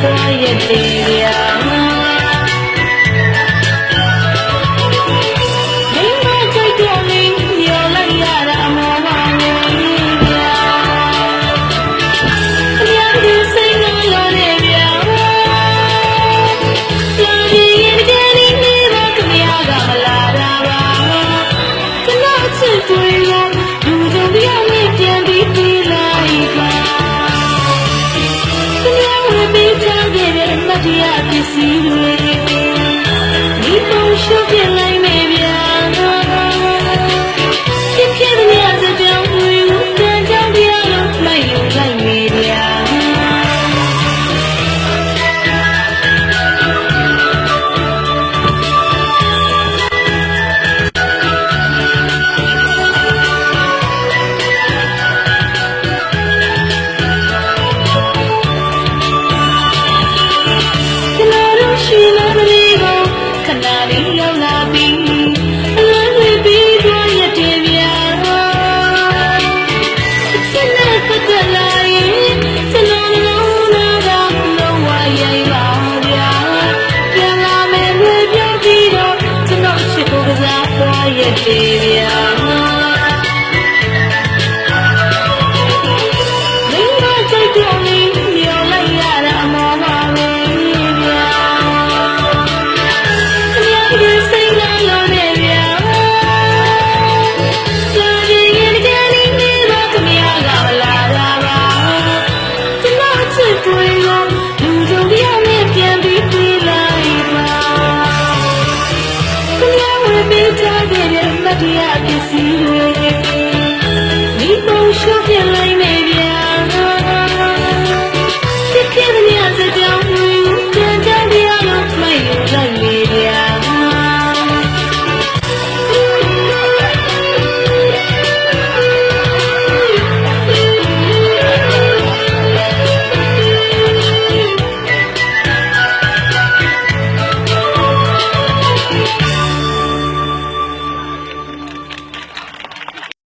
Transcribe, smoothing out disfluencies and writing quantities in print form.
သွားရတဲ့ဗျာမိမကြိုက်တော့လေးပြောလိုက်ရတာမောပါလေဗျာအများကြီးစိတ်နှလုံးနဲ့ဗျာကြာပြီးရင်တကယ်လေးနေတော့ခင်ဗျာကမလာတာပါကျွန်တော်ချစ်တွေ့ရလူစုံပြောင်းနေပြန်ပြီးပြေးလိုက်ပါတရားပစ္စည်းတွေဒီပုံရှုပ်ပြလိုက်မယ်ဗျာဖြစ်ဖြစ်တဲ့များစကြောင်းတွေကိုတန်ကြောင်းတရားလို့လိုက်ယူလိုက်မယ်ဗျာရှိလာတဲ့ကိုခဏလေးရောက်လာပြီးအလန်းတွေပြီးသွားရတဲ့ဗျာစနေပတ်သက်လာရင်ကျွန်တော်လုံးနာတော့လုံးဝရိုက်ပါဗျာပြန်လာမယ်လွယ်ပြောပြီးတော့ကျွန်တော်ရှိဖို့ကစားသွားရတဲ့ဗျာမိမကြိုက်တော့လေးပြောလိုက်ရတာအမောပါပဲတရားပစ္စည်းတွေဒီပုံရှုပ်ပြလိုက်